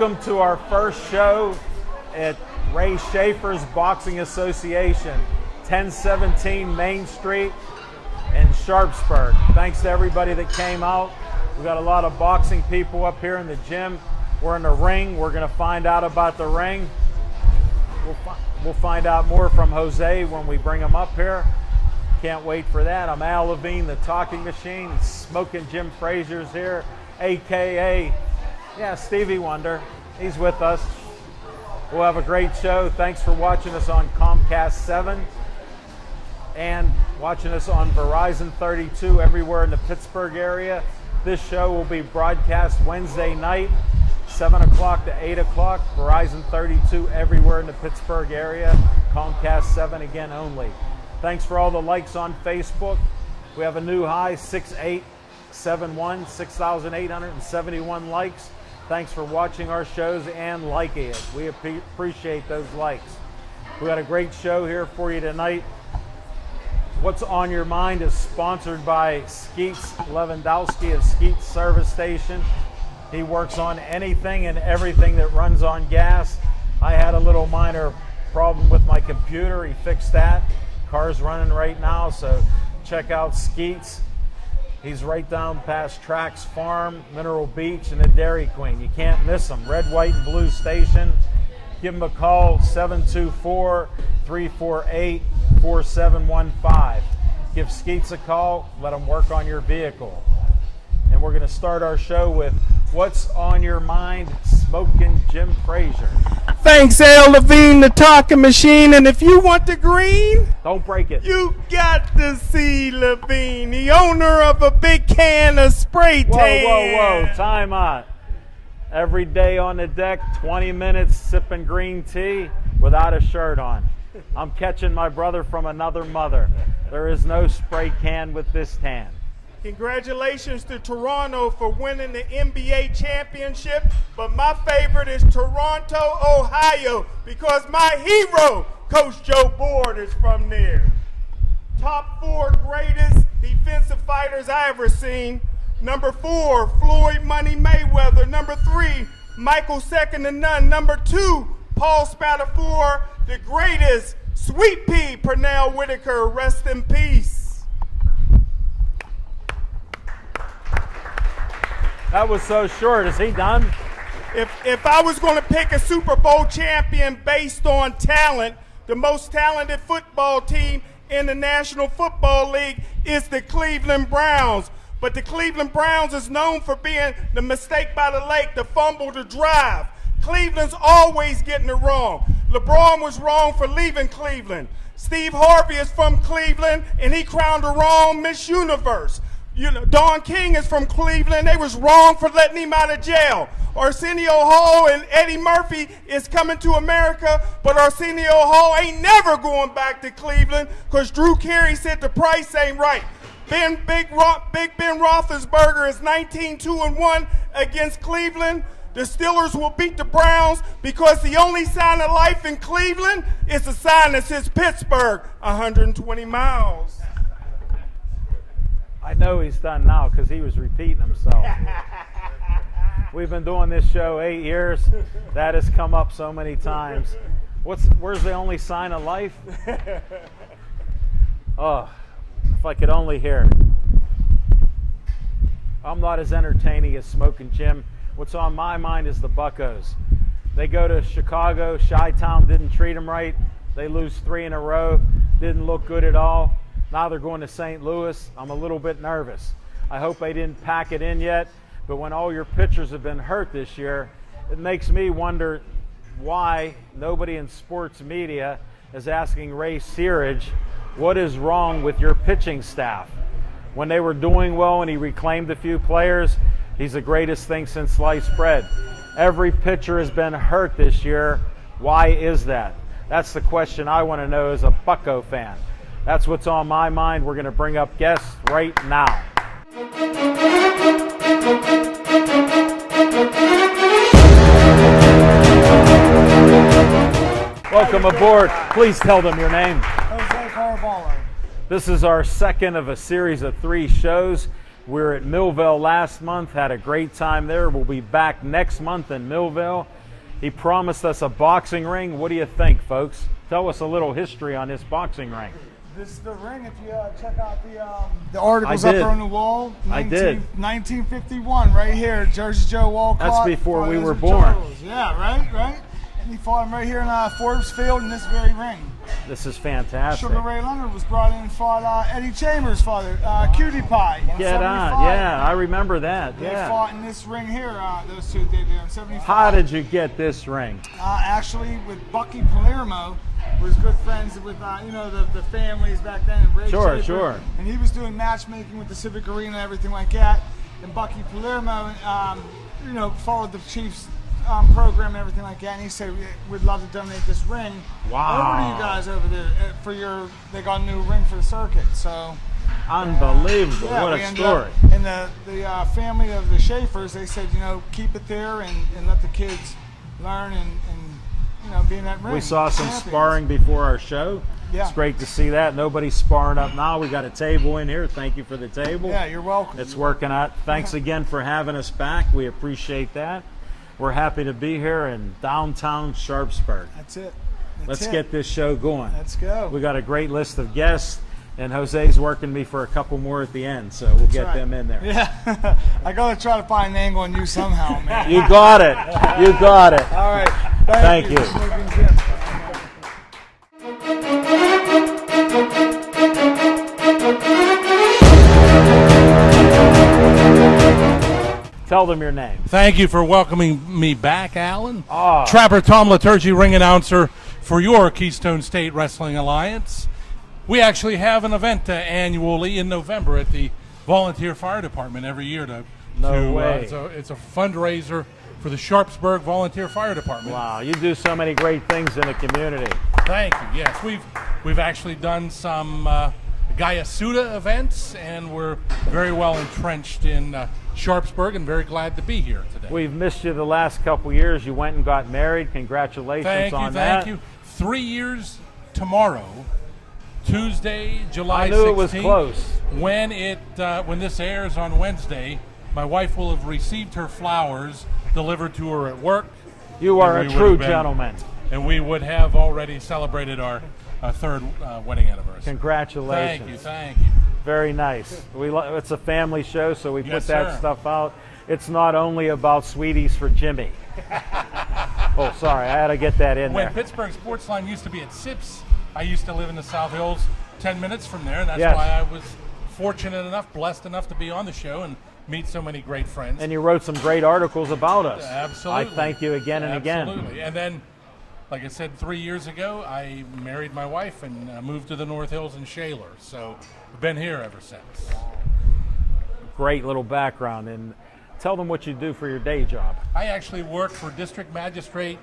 Welcome to our first show at Ray Schafer's Boxing Association, 1017 Main Street in Sharpsburg. Thanks to everybody that came out. We got a lot of boxing people up here in the gym. We're in the ring. We're going to find out about the ring. We'll find out more from Jose when we bring him up here. Can't wait for that. I'm Al Levine, the talking machine. Smoking Jim Frazier's here, AKA, Stevie Wonder. He's with us. We'll have a great show. Thanks for watching us on Comcast 7 and watching us on Verizon 32 everywhere in the Pittsburgh area. This show will be broadcast Wednesday night, 7 o'clock to 8 o'clock. Verizon 32 everywhere in the Pittsburgh area. Comcast 7 again only. Thanks for all the likes on Facebook. We have a new high, 6,871 likes. Thanks for watching our shows and liking it. We appreciate those likes. We got a great show here for you tonight. What's on Your Mind is sponsored by Skeets Lewandowski of Skeets Service Station. He works on anything and everything that runs on gas. I had a little minor problem with my computer. He fixed that. Car's running right now, so check out Skeets. He's right down past Trax Farm, Mineral Beach, and the Dairy Queen. You can't miss him. Red, white, and blue station. Give him a call, 724-348-4715. Give Skeets a call. Let him work on your vehicle. And we're going to start our show with What's on Your Mind, Smoking Jim Frazier. Thanks, Al Levine, the talking machine. And if you want the green, don't break it. You got to see Levine, the owner of a big can of spray tan. Whoa. Time out. Every day on the deck, 20 minutes sipping green tea without a shirt on. I'm catching my brother from another mother. There is no spray can with this tan. Congratulations to Toronto for winning the NBA championship, but my favorite is Toronto, Ohio, because my hero, Coach Joe Board, is from there. Top 4 greatest defensive fighters I ever seen. Number 4, Floyd Money Mayweather. Number 3, Michael second to none. Number 2, Paul Spadafore, the greatest. Sweet Pea, Pernell Whitaker, rest in peace. That was so short. Is he done? If I was going to pick a Super Bowl champion based on talent, the most talented football team in the National Football League is the Cleveland Browns. But the Cleveland Browns is known for being the mistake by the lake, the fumble, the drive. Cleveland's always getting it wrong. LeBron was wrong for leaving Cleveland. Steve Harvey is from Cleveland, and he crowned the wrong Miss Universe. Don King is from Cleveland. They was wrong for letting him out of jail. Arsenio Hall and Eddie Murphy is coming to America, but Arsenio Hall ain't never going back to Cleveland because Drew Carey said the price ain't right. Big Ben Roethlisberger is 19-2-1 against Cleveland. The Steelers will beat the Browns because the only sign of life in Cleveland is a sign that says Pittsburgh, 120 miles. I know he's done now because he was repeating himself. We've been doing this show 8 years. That has come up so many times. Where's the only sign of life? Oh, if I could only hear. I'm not as entertaining as Smoking Jim. What's on my mind is the Buccos. They go to Chicago. Chi-Town didn't treat them right. They lose 3 in a row. Didn't look good at all. Now they're going to St. Louis. I'm a little bit nervous. I hope they didn't pack it in yet, but when all your pitchers have been hurt this year, it makes me wonder why nobody in sports media is asking Ray Searage, what is wrong with your pitching staff? When they were doing well and he reclaimed a few players, he's the greatest thing since sliced bread. Every pitcher has been hurt this year. Why is that? That's the question I want to know as a Bucco fan. That's what's on my mind. We're going to bring up guests right now. Welcome aboard. Please tell them your name. Jose Caraballo. This is our second of a series of 3 shows. We were at Millville last month, had a great time there. We'll be back next month in Millville. He promised us a boxing ring. What do you think, folks? Tell us a little history on this boxing ring. This is the ring. If you check out the articles up there on the wall. I did. 1951, right here, Jersey Joe Walcott. That's before we were born. Yeah, right. And he fought him right here in Forbes Field in this very ring. This is fantastic. Sugar Ray Leonard was brought in and fought Eddie Chambers' father, Cutie Pie. In Get 75. on. Yeah, I remember that. They Yeah. fought in this ring here. Those two did in 75. How did you get this ring? Actually, with Bucky Palermo, was good friends with the families back then. And Ray Sure, Schafer, sure. And he was doing matchmaking with the Civic Arena and everything like that. And Bucky Palermo, followed the Chiefs program and everything like that. And he said, "We'd love to donate this ring over to you guys over there for your." They got a new ring for the circuit, so. Unbelievable! Yeah, what we a ended story! up- And the family of the Schafers, they said, keep it there and let the kids learn and be in that ring. We saw some Champions. sparring before our show. Yeah. It's great to see that. Nobody's sparring up now. We got a table in here. Thank you for the table. Yeah, you're welcome. It's working out. Thanks again for having us back. We appreciate that. We're happy to be here in downtown Sharpsburg. That's it. Let's get this show going. Let's go. We got a great list of guests, and Jose's working me for a couple more at the end, so we'll get right. them in there. Yeah. I got to try to find an angle on you somehow, man. You got it. You got it. All right. Thank you. Tell them your name. Thank you for welcoming me back, Alan. Ah. Trapper Tom Liturgy, ring announcer for your Keystone State Wrestling Alliance. We actually have an event annually in November at the Volunteer Fire Department every year. No way. It's a fundraiser for the Sharpsburg Volunteer Fire Department. Wow, you do so many great things in the community. Thank you. Yes, we've actually done some Gaiasuda events, and we're very well entrenched in Sharpsburg, and very glad to be here today. We've missed you the last couple years. You went and got married. Congratulations on that. Thank you. 3 years tomorrow, Tuesday, July 16th. I knew it was close. When this airs on Wednesday, my wife will have received her flowers delivered to her at work. You are a And we true would have been- gentleman. And we would have already celebrated our third wedding anniversary. Congratulations. Thank you. Very nice. It's a family show, so we Yes, put that sir. stuff out. It's not only about sweeties for Jimmy. Oh, sorry, I had to get that in When there. Pittsburgh Sportsline used to be at Sips, I used to live in the South Hills 10 minutes from there, and that's Yes. why I was fortunate enough, blessed enough to be on the show and meet so many great friends. And you wrote some great articles about us. Absolutely. I thank you again and again. Absolutely. And then, like I said, 3 years ago, I married my wife and moved to the North Hills in Shaler. So I've been here ever since. Great little background. And tell them what you do for your day job. I actually work for District Magistrate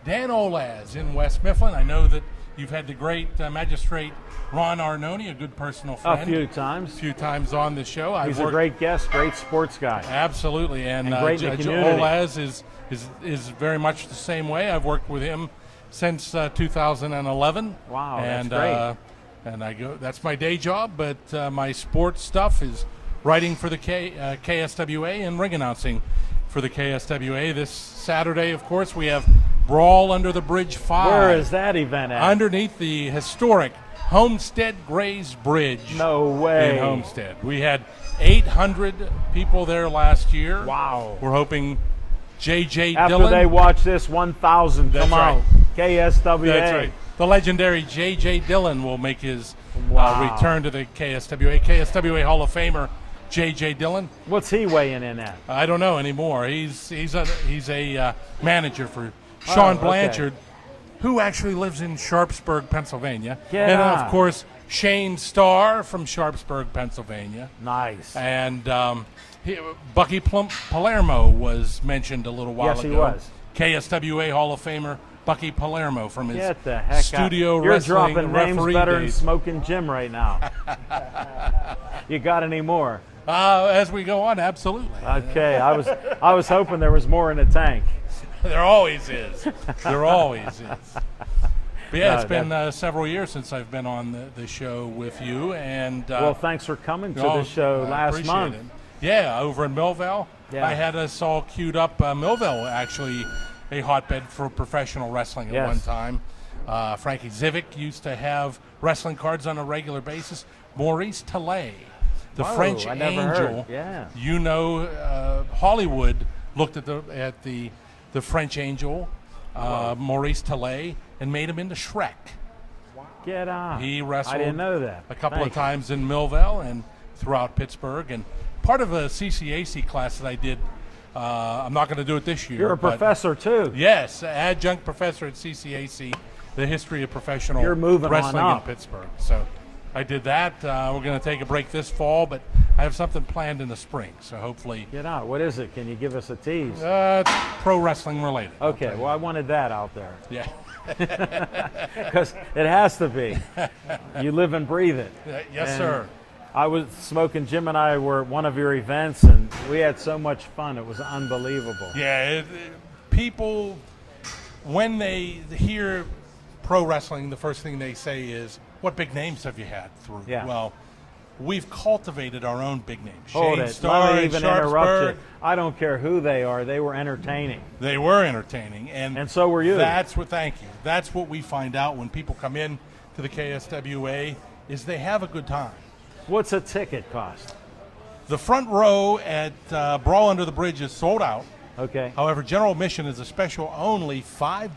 Dan Olaz in West Mifflin. I know that you've had the great Magistrate Ron Arnone, a good personal friend. A few times. A few times on the show. He's a great guest, great sports guy. Absolutely, and great in the Judge community. Olaz is very much the same way. I've worked with him since 2011. Wow, and, that's great. And I go. That's my day job, but my sports stuff is writing for the KSWA and ring announcing for the KSWA. This Saturday, of course, we have Brawl Under the Bridge 5. Where is that event at? Underneath the historic Homestead Grays Bridge. No way. In Homestead. We had 800 people there last year. Wow. We're hoping J.J. After Dillon. they watch this, 1,000 That's come right. out. KSWA. That's right. The legendary J.J. Dillon will make his Wow. return to the KSWA. KSWA Hall of Famer J.J. Dillon. What's he weighing in at? I don't know anymore. He's a manager for Sean okay. Blanchard, who actually lives in Sharpsburg, Pennsylvania. Get and on. of course, Shane Starr from Sharpsburg, Pennsylvania. Nice. And Bucky Palermo was mentioned a little while Yes, ago. he was. KSWA Hall of Famer Bucky Palermo from his Get the heck studio out. You're wrestling dropping names referee better than days. Smoking Jim right now. You got any more? As we go on, absolutely. Okay, I was hoping there was more in the tank. There always is. There always is. But yeah, No, it's been several years since I've been on the show with you. And Well, thanks for coming to oh, the show I last appreciate month. it. Yeah, over in Millville. Yeah. I had us all queued up. Millville, actually, a hotbed for professional wrestling at Yes. one time. Frankie Zivic used to have wrestling cards on a regular basis. Maurice Tallet, the Whoa, French I never Angel. heard. Yeah. You know, Hollywood looked at the French Angel, Maurice Tallet, and made him into Shrek. Get on. He wrestled I didn't know that. a couple Thank of times in Millville and throughout Pittsburgh. And part of a CCAC class that I did, I'm not going to do it this year. You're a but professor too. Yes, adjunct professor at CCAC, the history of professional You're moving on wrestling in up. Pittsburgh. So I did that. We're going to take a break this fall, but I have something planned in the spring. So hopefully, Get out. What is it? Can you give us a tease? it's pro wrestling related. I'll Okay. tell you. Well, I wanted that out there Yeah. because it has to be. You live and breathe it. Yes, And sir. I was smoking. Jim and I were at one of your events, and we had so much fun. It was unbelievable. Yeah, people, when they hear pro wrestling, the first thing they say is, what big names have you had through? Yeah. Well, we've cultivated our own big names. Hold Shane it. Starr Let me and even Sharpsburg, interrupt you. I don't care who they are. They were entertaining. they were entertaining. And so were you. That's what, thank you. That's what we find out when people come in to the KSWA, is they have a good time. What's a ticket cost? The front row at Brawl Under the Bridge is sold out. Okay. However, general admission is a special only $5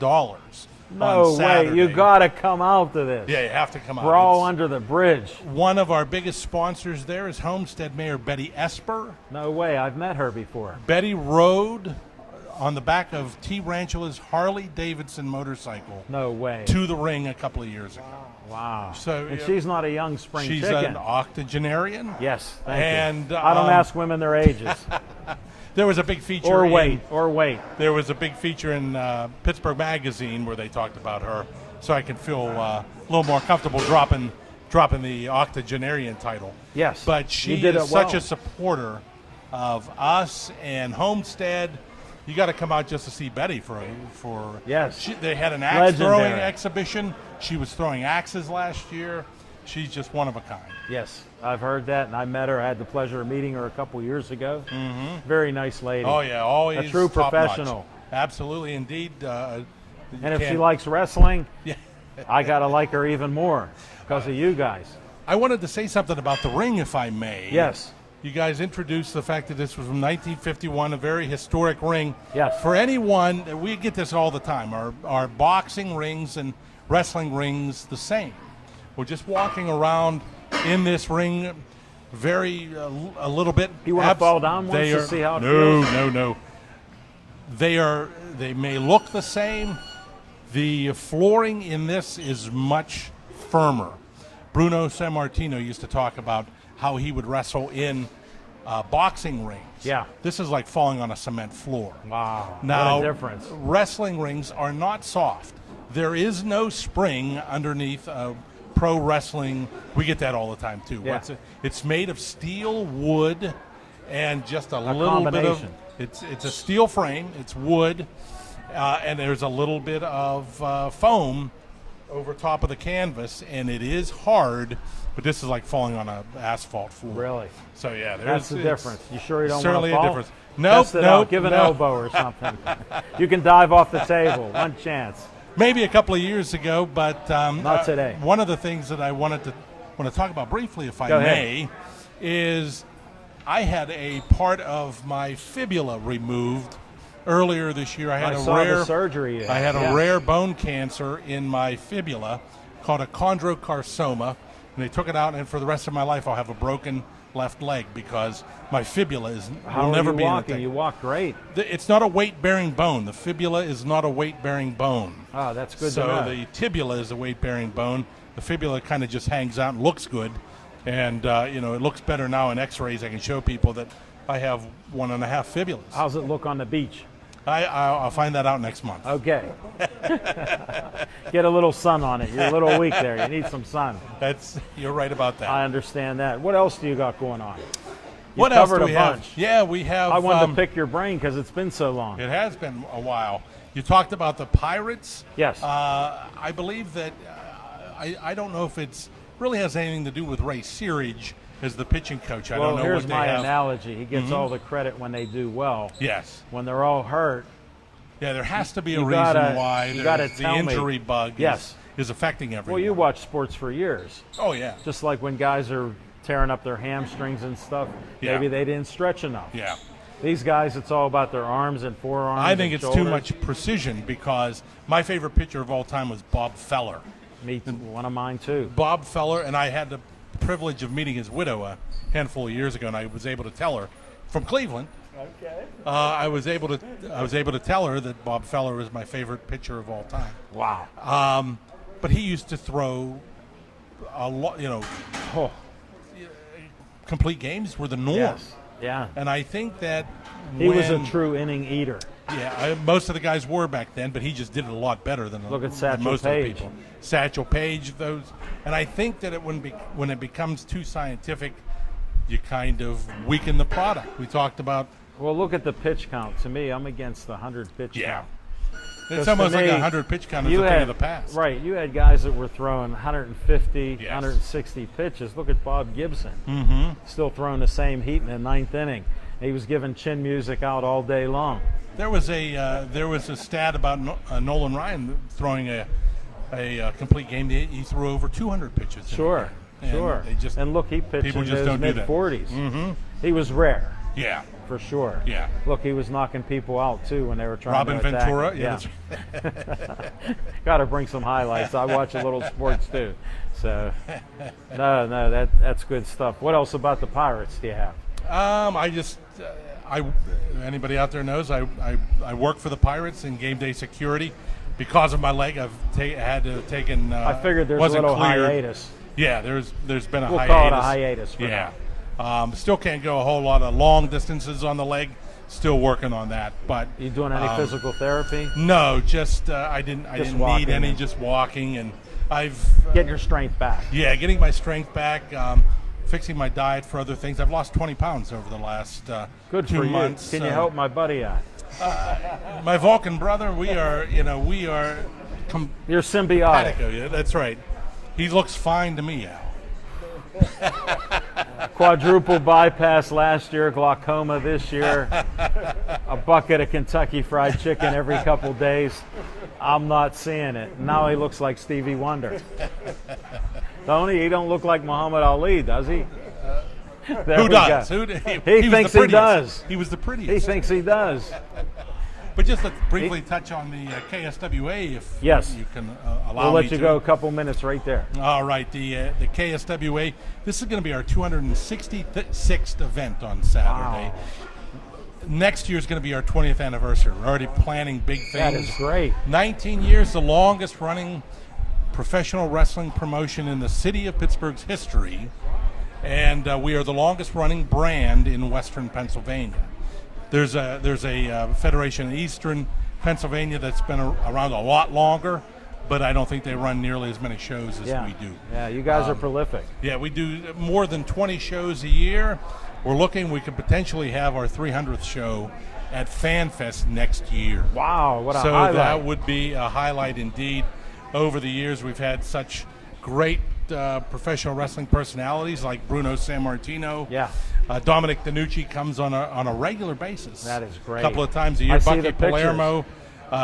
No on way. Saturday. You got to come out to this. Yeah, you have to come out. Brawl It's- Under the Bridge. One of our biggest sponsors there is Homestead Mayor Betty Esper. No way. I've met her before. Betty rode on the back of T. Ranchula's Harley Davidson motorcycle No way. to the ring a couple of years ago. Wow. So, and yeah. she's not a young spring She's chicken. an octogenarian. Yes. Thank And, you. I don't ask women their ages. There was a big feature. or in- weight. Or weight. There was a big feature in Pittsburgh Magazine where they talked about her, so I can feel a little more comfortable dropping the octogenarian title. Yes. But she You did is it such well. a supporter of us and Homestead. You got to come out just to see Betty for Yes. they had an axe throwing Legendary. exhibition. She was throwing axes last year. She's just one of a kind. Yes. I've heard that, and I met her. I had the pleasure of meeting her a couple years ago. Mm-hmm. Very nice lady. Oh yeah, always A true top-notch. professional. Absolutely, indeed. And if she likes wrestling, Yeah. I got to like her even more because of you guys. I wanted to say something about the ring, if I may. Yes. You guys introduced the fact that this was from 1951, a very historic ring. Yes. For anyone, we get this all the time. Are boxing rings and wrestling rings the same? We're just walking around in this ring a little bit. You want to fall down once They to are- see how it no, feels? No. They may look the same. The flooring in this is much firmer. Bruno Sammartino used to talk about how he would wrestle in boxing rings. Yeah. This is like falling on a cement floor. Wow. Now, what a difference. wrestling rings are not soft. There is no spring underneath pro wrestling. We get that all the time too. Yeah. It's made of steel, wood, and just a little bit of. combination. It's a steel frame. It's wood, and there's a little bit of foam over top of the canvas, and it is hard. But this is like falling on an asphalt floor. Really? So yeah, That's the difference. You sure you don't want certainly to fall? a difference. Nope, Test it out. nope, Give an no. elbow or something. You can dive off the table. One chance. Maybe a couple of years ago, but Not today. One of the things that I want to talk about briefly, if I Go ahead. may, is I had a part of my fibula removed earlier this year. I had I a saw rare the surgery. you I had yeah. a rare bone cancer in my fibula called a chondrocarcinoma, and they took it out. And for the rest of my life, I'll have a broken left leg because my fibula How will are never you be in the walking? thing. You walk great. It's not a weight-bearing bone. The fibula is not a weight-bearing bone. Oh, that's good So to know. the tibula is a weight-bearing bone. The fibula kind of just hangs out and looks good, and it looks better now in X-rays. I can show people that I have 1.5 fibulas. How's it look on the beach? I'll find that out next month. Okay. Get a little sun on it. You're a little weak there. You need some sun. You're right about that. I understand that. What else do you got going on? What You've else covered do we a have? bunch. Yeah, we have. I wanted to pick your brain because it's been so long. It has been a while. You talked about the Pirates. Yes. I believe that I don't know if it's really has anything to do with Ray Searage, as the pitching coach. I Well, don't know here's what they my have. analogy. He gets all the credit when they do well. Yes. When they're all hurt, Yeah, there has to be a You reason gotta- why you gotta the tell me. injury bug Yes. is affecting everyone. well, you watch sports for years. Oh, yeah. Just like when guys are tearing up their hamstrings and stuff, Yeah. maybe they didn't stretch enough. Yeah. These guys, it's all about their arms and forearms. I think and it's too shoulders. much precision because my favorite pitcher of all time was Bob Feller. Me, one of mine too. Bob Feller, and I had the privilege of meeting his widow a handful of years ago, and I was able to tell her from Cleveland. Okay. I was able to tell her that Bob Feller was my favorite pitcher of all time. Wow. But he used to throw a lot. Oh, Complete games were the norm, yes. Yeah. and I think that He was a when- true inning eater. Yeah, most of the guys were back then, but he just did it a lot better than Look at than Satchel most of the Paige. people. Satchel Paige, those, and I think that when it becomes too scientific, you kind of weaken the product. We talked about. Well, look at the pitch count. To me, I'm against the 100 pitch count. It's 'Cause almost to like me, 100 pitch count is you a thing had- of the past. Right. You had guys that were throwing 150, Yes. 160 pitches. Look at Bob Gibson. Still throwing the same heat in the ninth inning. He was giving chin music out all day long. There was a stat about Nolan Ryan throwing a complete game. He threw over 200 pitches. in a Sure. game. And Sure. they just- and look, he pitched people in just his don't do that. mid-40s. He was rare, Yeah. for sure. Yeah. Look, he was knocking people out, too, when they were trying Robin to attack Ventura. him. Yeah. Got to bring some highlights. I watch a little sports, too. So, no, that's good stuff. What else about the Pirates do you have? Anybody out there knows I work for the Pirates in game day security. Because of my leg, I've had to have taken. I figured there's a wasn't little cleared. hiatus. Yeah, there's been a We'll hiatus. call it a hiatus for Yeah. now. Still can't go a whole lot of long distances on the leg. Still working on that, but You doing any physical therapy? no, just I didn't walking need any. and- Just walking, and I've Getting your strength back. getting my strength back. Fixing my diet for other things. I've lost 20 pounds over the last Good 2 for you. months. Can you help my buddy out? My Vulcan brother? We are You're symbiotic. compatible. Yeah, that's right. He looks fine to me, Al. Quadruple bypass last year, glaucoma this year, a bucket of Kentucky Fried Chicken every couple days. I'm not seeing it. Now he looks like Stevie Wonder. He don't look like Muhammad Ali, does he? There Who we does? go. He He was the thinks he prettiest. does. He was the prettiest. He thinks he does. But just to briefly touch on the KSWA, if Yes. you can allow We'll me let you to. go a couple minutes right there. All right, the KSWA. This is going to be our 266th event on Saturday. Wow. Next year is going to be our 20th anniversary. We're already planning big things. That is great. 19 years, the longest running professional wrestling promotion in the city of Pittsburgh's history, and we are the longest running brand in Western Pennsylvania. There's a federation in Eastern Pennsylvania that's been around a lot longer, but I don't think they run nearly as many shows as Yeah. we do. Yeah, you guys are prolific. Yeah, we do more than 20 shows a year. We could potentially have our 300th show at FanFest next year. Wow, what a So highlight. that would be a highlight indeed. Over the years, we've had such great professional wrestling personalities like Bruno Sammartino. Yeah. Dominic DiNucci comes on a regular basis. That is great. A couple of times a year. I see Bucky the pictures. Palermo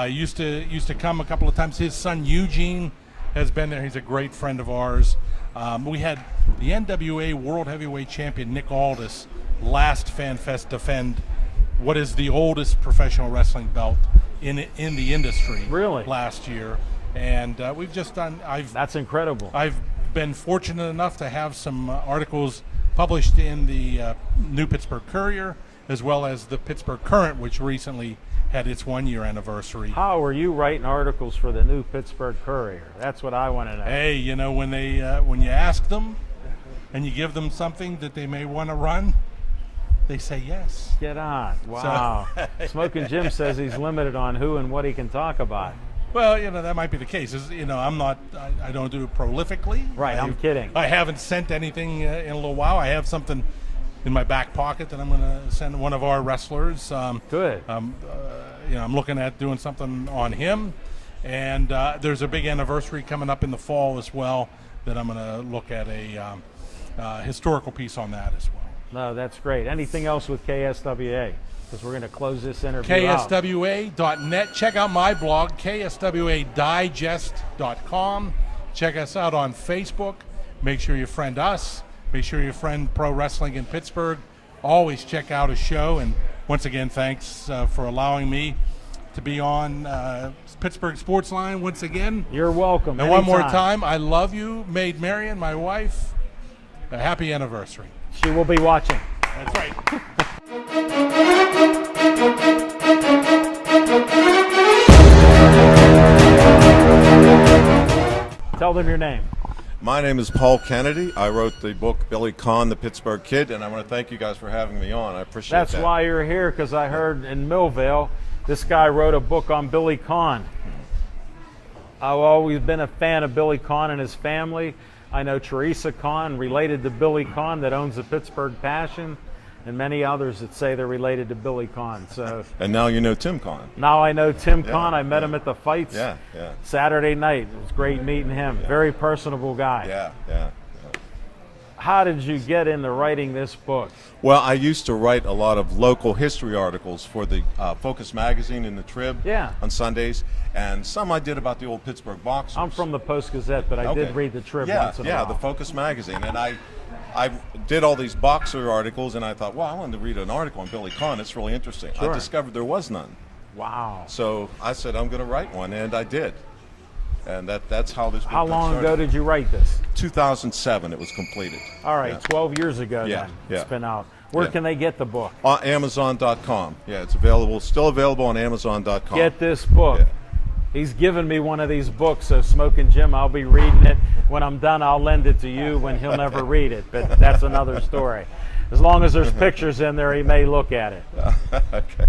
used to come a couple of times. His son Eugene has been there. He's a great friend of ours. We had the NWA World Heavyweight Champion Nick Aldis last FanFest defend what is the oldest professional wrestling belt in the industry. Really? Last year, and we've just done. That's incredible. I've been fortunate enough to have some articles published in the New Pittsburgh Courier, as well as the Pittsburgh Current, which recently had its 1-year anniversary. How are you writing articles for the New Pittsburgh Courier? That's what I want to know. Hey, when you ask them and you give them something that they may want to run, they say yes. Get on. Wow. Smoking Jim says he's limited on who and what he can talk about. Well, that might be the case. I don't do it prolifically. Right, I'm kidding. I haven't sent anything in a little while. I have something in my back pocket that I'm going to send one of our wrestlers. Good. I'm looking at doing something on him, and there's a big anniversary coming up in the fall as well that I'm going to look at historical piece on that as well. No, that's great. Anything else with KSWA? Because we're going to close this interview out. KSWA.net. Check out my blog, KSWAdigest.com. Check us out on Facebook. Make sure you friend us. Make sure you friend Pro Wrestling in Pittsburgh. Always check out a show. And once again, thanks for allowing me to be on Pittsburgh Sportsline once again. You're welcome. And one more time, I love you, Maid Marian, my wife. A happy anniversary. She will be watching. That's right. Tell them your name. My name is Paul Kennedy. I wrote the book Billy Conn, the Pittsburgh Kid, and I want to thank you guys for having me on. I appreciate that. That's why you're here, because I heard in Millvale this guy wrote a book on Billy Conn. I've always been a fan of Billy Conn and his family. I know Teresa Conn, related to Billy Conn, that owns the Pittsburgh Passion, and many others that say they're related to Billy Conn. So And now you know Tim Conn. now I know Tim Conn. I met him at the fights Yeah. Saturday night. It was great meeting him. Very personable guy. Yeah. How did you get into writing this book? Well, I used to write a lot of local history articles for the Focus magazine in the Trib on Sundays, and some I did about the old Pittsburgh boxers. I'm from the Post-Gazette, but I did read the Trib once in a while. the Focus magazine, and I did all these boxer articles, and I thought, well, I wanted to read an article on Billy Conn. It's really interesting. Sure. I discovered there was none. Wow. So I said, I'm going to write one, and I did. And that's how this book How got long started. ago did you write this? 2007 it was completed. All right, 12 years ago Yeah, then. yeah. It's been out. Where can they get the book? On Amazon.com. Yeah, it's available, still available on Amazon.com. Get this book. Yeah. He's given me one of these books, so Smokin' Jim, I'll be reading it. When I'm done, I'll lend it to you when he'll never read it, but that's another story. As long as there's pictures in there, he may look at it. Okay.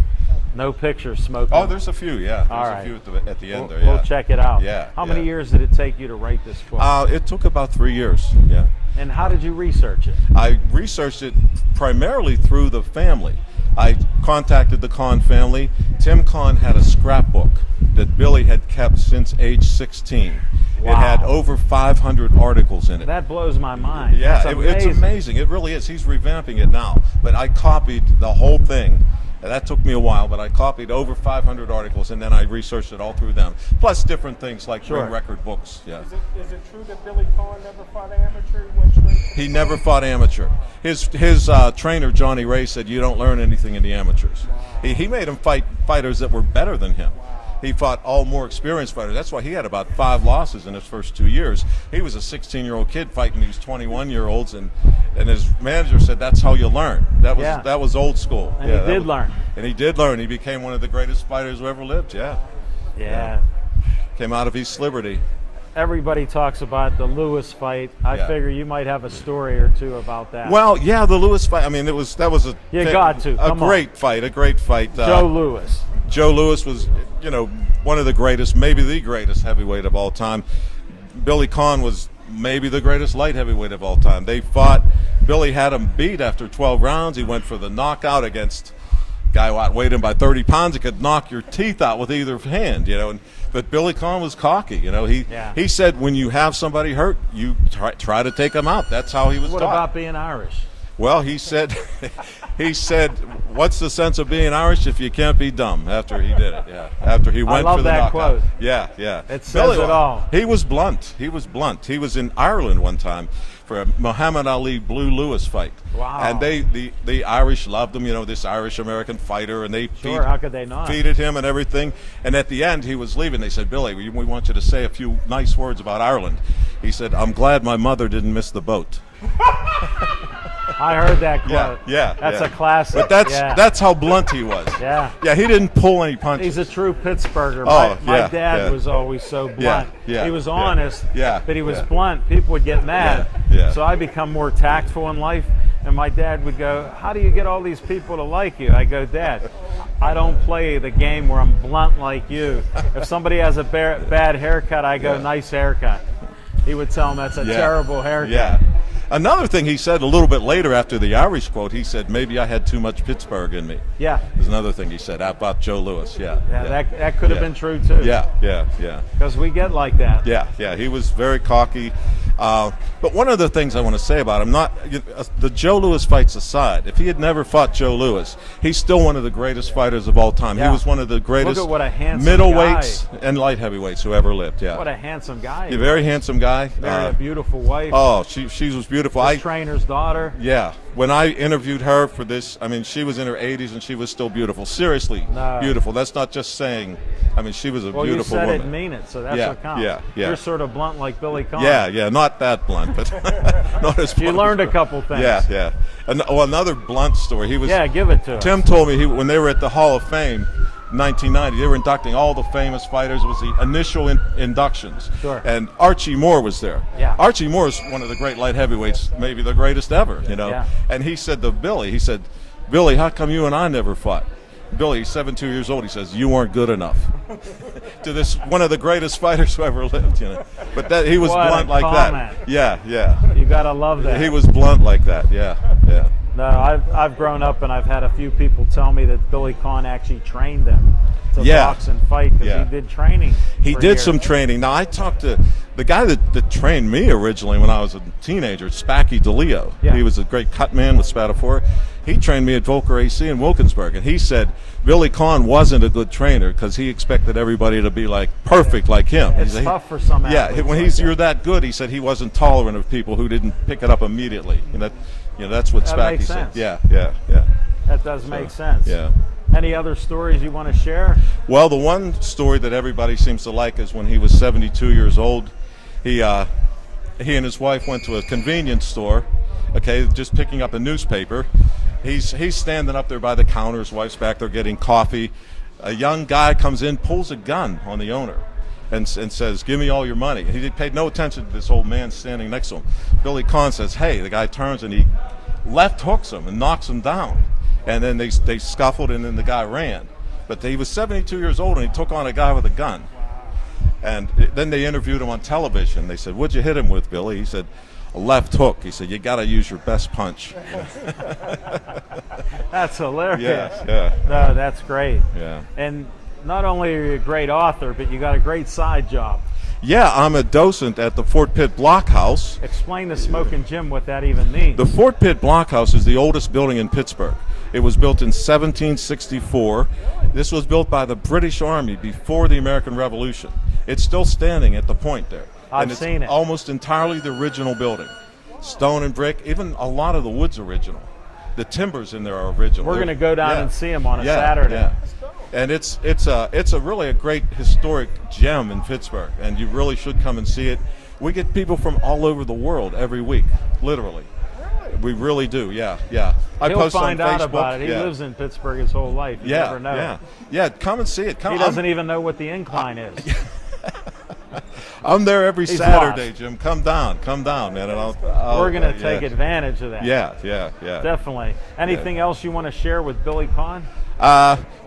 No pictures, Smokin'. Oh, there's a few, yeah. There's All a right. few at the end there, We'll check it out. Yeah, How many yeah. years did it take you to write this book? It took about 3 years, yeah. And how did you research it? I researched it primarily through the family. I contacted the Conn family. Tim Conn had a scrapbook that Billy had kept since age 16. Wow. It had over 500 articles in it. That blows my mind. Yeah, That's it's amazing. It really is. He's revamping it now. But I copied the whole thing. And that took me a while, but I copied over 500 articles, and then I researched it all through them. Plus different things like ring record books. Yeah. Is it true that Billy Conn never fought amateur? Went straight to He never fought amateur. His trainer, Johnny Ray, said you don't learn anything in the amateurs. He made him fight fighters that were better than him. He fought all more experienced fighters. That's why he had about 5 losses in his first 2 years. He was a 16-year-old kid fighting these 21-year-olds, and his manager said that's how you learn. That was old school. And he did learn. And he did learn. He became one of the greatest fighters who ever lived. Yeah. Came out of East Liberty. Everybody talks about the Lewis fight. I figure you might have a story or two about that. Well, yeah, the Lewis fight. I mean, that was a great fight. A great fight. Joe Lewis. Joe Lewis was, one of the greatest, maybe the greatest heavyweight of all time. Billy Conn was maybe the greatest light heavyweight of all time. They fought. Billy had him beat after 12 rounds. He went for the knockout against a guy who outweighed him by 30 pounds. He could knock your teeth out with either hand, But Billy Conn was cocky, He said when you have somebody hurt, you try to take them out. That's how he was What taught. about being Irish? Well, he said, what's the sense of being Irish if you can't be dumb? After he did it, after he went for the knockout. Quote. Yeah. It says it all. He was blunt. He was in Ireland one time for a Muhammad Ali Blue Lewis fight. Wow. And the Irish loved him, this Irish-American fighter, and they how could they not? feeded him and everything. And at the end, he was leaving. They said, Billy, we want you to say a few nice words about Ireland. He said, I'm glad my mother didn't miss the boat. I heard that quote. That's a classic. But that's how blunt he was. Yeah, he didn't pull any punches. He's a true Pittsburgher. My dad was always so blunt. He was honest, but he was blunt. People would get mad. So I become more tactful in life, and my dad would go, how do you get all these people to like you? I go, Dad, I don't play the game where I'm blunt like you. If somebody has a bad haircut, I go, nice haircut. He would tell him that's a terrible haircut. Yeah. Another thing he said a little bit later after the Irish quote, he said, maybe I had too much Pittsburgh in me. Yeah. There's another thing he said about Joe Lewis. That could have been true, too. Yeah. Because we get like that. Yeah. He was very cocky. But one of the things I want to say about him, the Joe Louis fights aside, if he had never fought Joe Louis, he's still one of the greatest fighters of all time. Yeah. He was one of the greatest Look at what a handsome middleweights guy. and light heavyweights who ever lived. Yeah. What a handsome guy. A very handsome guy. Married a beautiful wife. Oh, she was beautiful. His trainer's daughter. Yeah. When I interviewed her for this, I mean, she was in her 80s and she was still beautiful. Seriously, No. beautiful. That's not just saying. I mean, she was a Well, beautiful you said woman. it and mean it, so that's Yeah, what counts. yeah. You're sort of blunt like Billy Conn. Yeah, not that blunt, but not as You blunt. learned a couple things. Yeah. And another blunt story. He was. Yeah, give it to us. Tim told me when they were at the Hall of Fame, 1990, they were inducting all the famous fighters. It was the initial inductions. Sure. And Archie Moore was there. Yeah. Archie Moore is one of the great light heavyweights, maybe the greatest ever. Yeah. And he said to Billy, Billy, how come you and I never fought? Billy, he's 72 years old. He says, you weren't good enough. To this one of the greatest fighters who ever lived, But that he was What a blunt like comment. that. Yeah. You gotta love that. He was blunt like that. Yeah. No, I've grown up and I've had a few people tell me that Billy Conn actually trained them to box and fight because Yeah. he did training. He for did years. some training. Now, I talked to the guy that trained me originally when I was a teenager, Spacky DeLeo. Yeah. He was a great cut man with Spatafor. He trained me at Volker AC in Wilkinsburg, and he said Billy Conn wasn't a good trainer because he expected everybody to be like perfect like him. It's He said tough for some Yeah, athletes when like you're that good, he said he wasn't tolerant of people who didn't pick it up immediately. That's what That Spacky makes said. sense. Yeah. That does make sense. Yeah. Any other stories you want to share? Well, the one story that everybody seems to like is when he was 72 years old. He and his wife went to a convenience store, just picking up a newspaper. He's standing up there by the counter. His wife's back there getting coffee. A young guy comes in, pulls a gun on the owner, and says, "Give me all your money." He paid no attention to this old man standing next to him. Billy Conn says, "Hey." The guy turns and he left hooks him and knocks him down. And then they scuffled, and then the guy ran. But he was 72 years old, and he took on a guy with a gun. And then they interviewed him on television. They said, "What'd you hit him with, Billy?" He said, "A left hook." He said, "You got to use your best punch." That's hilarious. Yeah. No, that's great. Yeah. And not only are you a great author, but you got a great side job. Yeah, I'm a docent at the Fort Pitt Blockhouse. Explain to Smoking Jim what that even means. The Fort Pitt Blockhouse is the oldest building in Pittsburgh. It was built in 1764. This was built by the British Army before the American Revolution. It's still standing at the point there. I've seen it. Almost entirely the original building. Stone and brick, even a lot of the wood's original. The timbers in there are original. We're going to go down and see him on a Yeah, Saturday. yeah. And it's a really a great historic gem in Pittsburgh, and you really should come and see it. We get people from all over the world every week, literally. We really do, yeah. I He'll post find on out Facebook. about it. He lives in Pittsburgh his whole life. You never know. Yeah. Come and see it. He doesn't even know what the incline is. I'm there every He's Saturday, lost. Jim. Come down, man, and We're going to take advantage of that. Yeah. Definitely. Anything else you want to share with Billy Conn?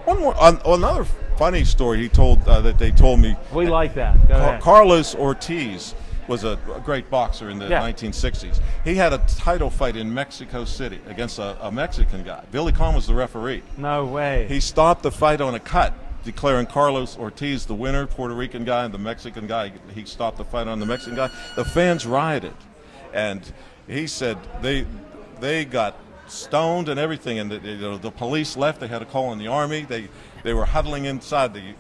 One more, another funny story he told that they told me. We like that. Go ahead. Carlos Ortiz was a great boxer in the Yeah. 1960s. He had a title fight in Mexico City against a Mexican guy. Billy Conn was the referee. No way. He stopped the fight on a cut, declaring Carlos Ortiz the winner, Puerto Rican guy, and the Mexican guy. He stopped the fight on the Mexican guy. The fans rioted, and he said they got stoned and everything, and the police left. They had to call in the army. They were huddling inside the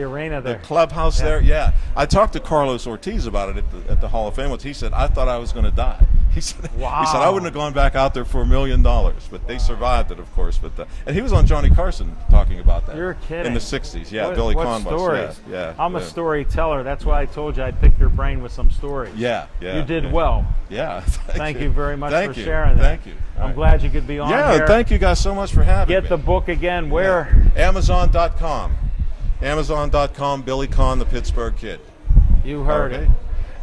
arena there. the clubhouse there. Yeah, I talked to Carlos Ortiz about it at the Hall of Fame once. He said, "I thought I was going to die." He said, Wow. "He said I wouldn't have gone back out there for $1 million, but they survived it, of course." But and he was on Johnny Carson talking about that. You're kidding. In the '60s, yeah. What- Billy what Conn was. stories? Yeah. I'm a storyteller. That's why I told you I'd pick your brain with some stories. Yeah. You did well. Yeah. Thank you very much Thank for you. sharing that. Thank you. All I'm right. glad you could be on Yeah, here. thank you guys so much for having me. Get the book again. Where? Amazon.com. Amazon.com, Billy Conn, the Pittsburgh Kid. You heard Okay. it.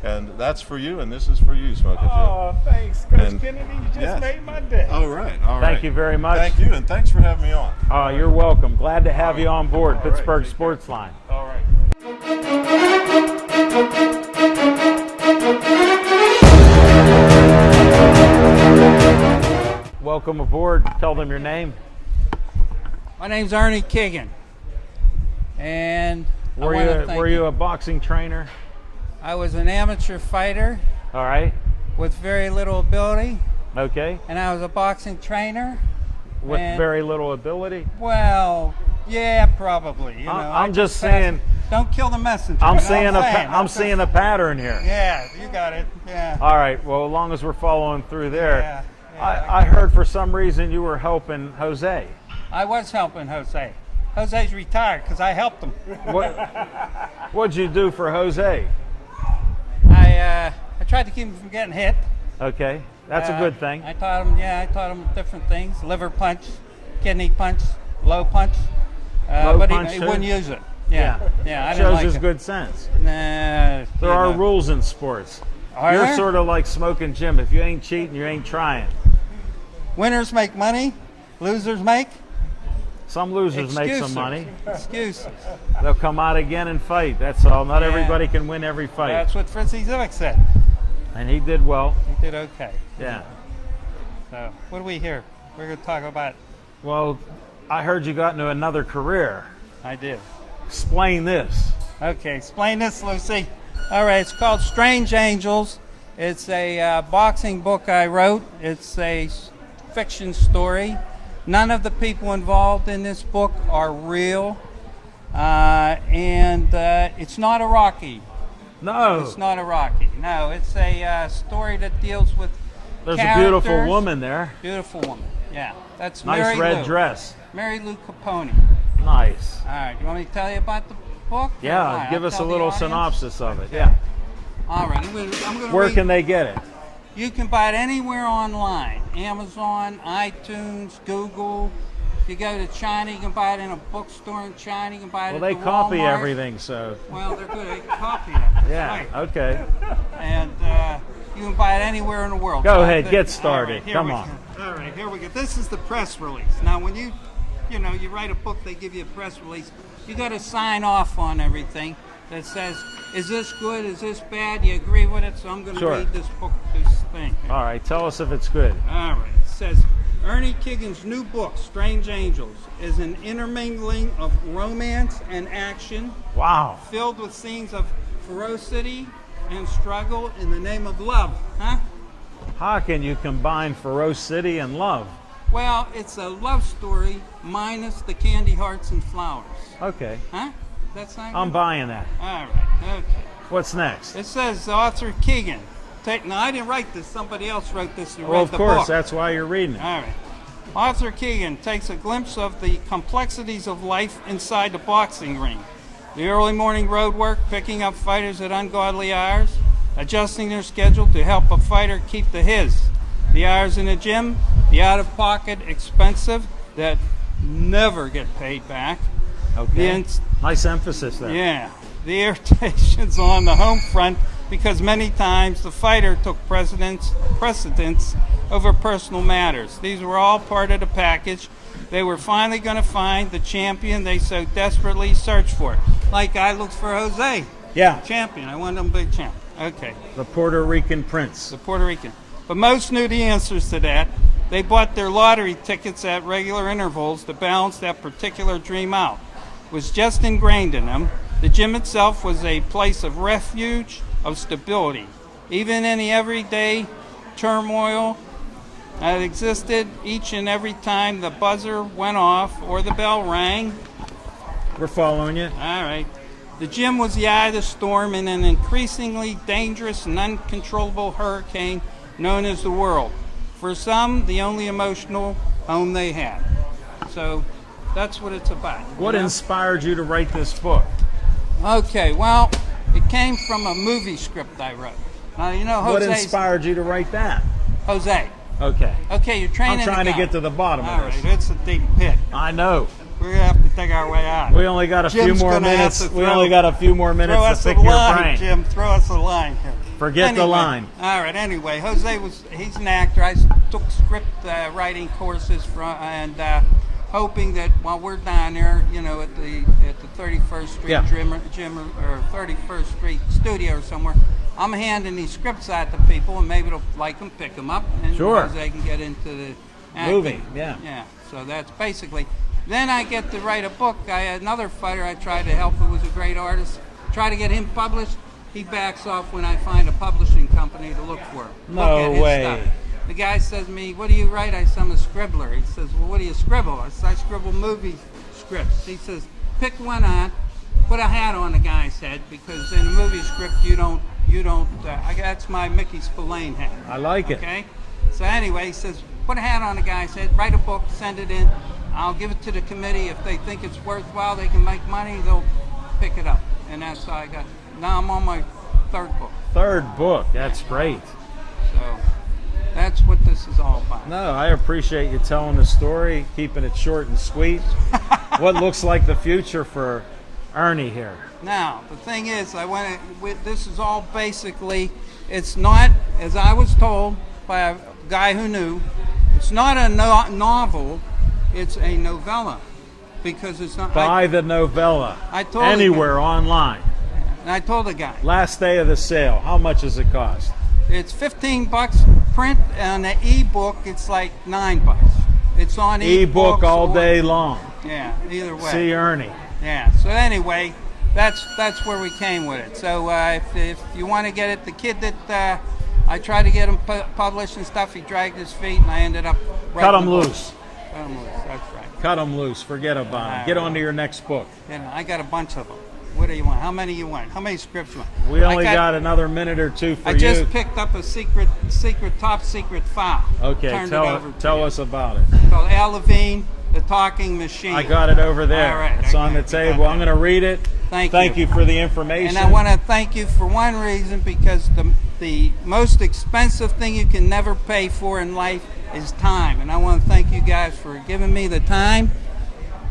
And that's for you, and this is for you, Smoking Jim. Oh, thanks, Coach And- Kennedy. You just Yes. made my day. All right. Thank you very much. Thank you, and thanks for having me on. You're welcome. Glad to have you on board, Pittsburgh Sportsline. All right. Welcome aboard. Tell them your name. My name's Ernie Kiggin, and Were you a boxing trainer? I was an amateur fighter All right. with very little ability, Okay. and I was a boxing trainer. With And- very little ability. Well, yeah, probably. You know, I'm just pass- saying. Don't kill the messenger. I'm you know seeing what saying? I'm seeing a pattern here. Yeah, you got it. Yeah. All right. Well, as long as we're following through there. Yeah, I heard for some reason you were helping Jose. I was helping Jose. Jose's retired because I helped him. What'd you do for Jose? I tried to keep him from getting hit. Okay. That's a good thing. I taught him different things: liver punch, kidney punch, low punch. Low but punch he too? wouldn't use it. Yeah. I didn't Shows like his it. good sense. Nah, There are rules in sports. Are You're there? sort of like smoking Jim. If you ain't cheating, you ain't trying. Winners make money, losers make Some losers make some money. Excuses. They'll come out again and fight. That's all. Not Yeah. everybody can win every fight. That's what Fritzy Zivik said. And he did well. He did okay. Yeah. So, what do we hear? We're going to talk about. Well, I heard you got into another career. I did. Explain this. Okay, explain this, Lucy. All right, it's called Strange Angels. It's a boxing book I wrote. It's a fiction story. None of the people involved in this book are real. And it's not a Rocky. No. It's not a Rocky. No, it's a story that deals with There's a beautiful characters. woman there. Beautiful woman. Yeah, that's Nice Mary red Lou. dress. Mary Lou Capone. Nice. All right, you want me to tell you about the book? Yeah, Fine, give I'll us a tell the little audience. synopsis of it. Yeah. All right, I'm going to Where read. can they get it? You can buy it anywhere online. Amazon, iTunes, Google. If you go to China, you can buy it in a bookstore in China. You can buy it Well, at they the copy Walmart. everything, so. Well, they're good at copying it. Yeah, Right. okay. And you can buy it anywhere in the world. Go So ahead, get all right, started. here Come we on. go. All right, here we go. This is the press release. Now, when you write a book, they give you a press release. You got to sign off on everything that says, is this good? Is this bad? You agree with it? So I'm going to Sure. read this book, this thing. All right, tell us if it's good. All right. It says, Ernie Kiggin's new book, Strange Angels, is an intermingling of romance and action, Wow. filled with scenes of ferocity and struggle in the name of love. Huh? How can you combine ferocity and love? Well, it's a love story minus the candy hearts and flowers. Okay, Huh? That's not I'm good? buying that. All right. Okay. What's next? It says the author Keegan. Now, I didn't write this. Somebody else wrote this and Well, read of the course, book. that's why you're reading it. All right. Author Keegan takes a glimpse of the complexities of life inside the boxing ring. The early morning road work, picking up fighters at ungodly hours, adjusting their schedule to help a fighter keep the his. The hours in the gym, the out-of-pocket expensive that never get paid back. Okay. The Nice emphasis there. Yeah, the irritations on the home front because many times the fighter took precedence over personal matters. These were all part of the package. They were finally going to find the champion they so desperately searched for. Like I looked for Jose, Yeah, champion. I wanted him big champ. Okay, the Puerto Rican prince. the Puerto Rican. But most knew the answers to that. They bought their lottery tickets at regular intervals to balance that particular dream out. It was just ingrained in them. The gym itself was a place of refuge, of stability. Even in the everyday turmoil that existed each and every time the buzzer went off or the bell rang. We're following you. All right. The gym was the eye of the storm in an increasingly dangerous and uncontrollable hurricane known as the world. For some, the only emotional home they had. So that's what it's about. What you know? inspired you to write this book? Okay, well, it came from a movie script I wrote. Now, you know What Jose's... inspired you to write that? Jose. Okay. Okay, you're training I'm trying the to guy. get to the bottom All of this. right, it's a deep pit. I know. We're going to have to dig our way out. We only got a few Jim's more gonna have minutes. to We throw- only got a few more Throw minutes us to a pick your line, brain. Jim. Throw us a line here. Forget the Anyway, line. All right. Anyway, he's an actor. I took script writing courses and hoping that while we're down there, you know, at the 31st Street Yeah. gym or 31st Street studio or somewhere, I'm handing these scripts out to people, and maybe they'll like them, pick them up, and Sure. they can get into the acting. Moving, yeah. Yeah. So that's basically. Then I get to write a book. I had another fighter I tried to help who was a great artist. Try to get him published. he backs off when I find a publishing company to look for him. No look at his way. Stuff. The guy says to me, "What do you write?" I said, "I'm a scribbler." He says, "Well, what do you scribble?" I said, "I scribble movie scripts." He says, "Pick one on, put a hat on the guy's head, because in a movie script you don't. That's my Mickey Spillane hat." I like it. Okay. So anyway, he says, "Put a hat on the guy's head, write a book, send it in. I'll give it to the committee. If they think it's worthwhile, they can make money. They'll pick it up." And that's how I got. Now I'm on my third book. Third book. That's great. So that's what this is all about. No, I appreciate you telling the story, keeping it short and sweet. What looks like the future for Ernie here? Now, the thing is, this is all basically, it's not, as I was told by a guy who knew, it's not a novel, it's a novella. Because it's not. Buy the novella. I told anywhere online. And I told the guy. Last day of the sale. How much does it cost? It's $15 print, and the e-book, it's like $9. It's on e-book all day long. Yeah, either way. See Ernie. Yeah. So anyway, that's where we came with it. So if you want to get it, the kid that I tried to get him published and stuff, he dragged his feet, and I ended up cut him loose. Cut him loose. That's right. Cut them loose. Forget about them. Get on to your next book. I got a bunch of them. What do you want? How many you want? How many scripts you want? We only got another minute or two for you. I just picked up a top secret file. Okay, tell us about it. It's called Al Levine, The Talking Machine. I got it over there. All right, it's on the table. I'm going to read it. Thank you for the information. And I want to thank you for one reason, because the most expensive thing you can never pay for in life is time. And I want to thank you guys for giving me the time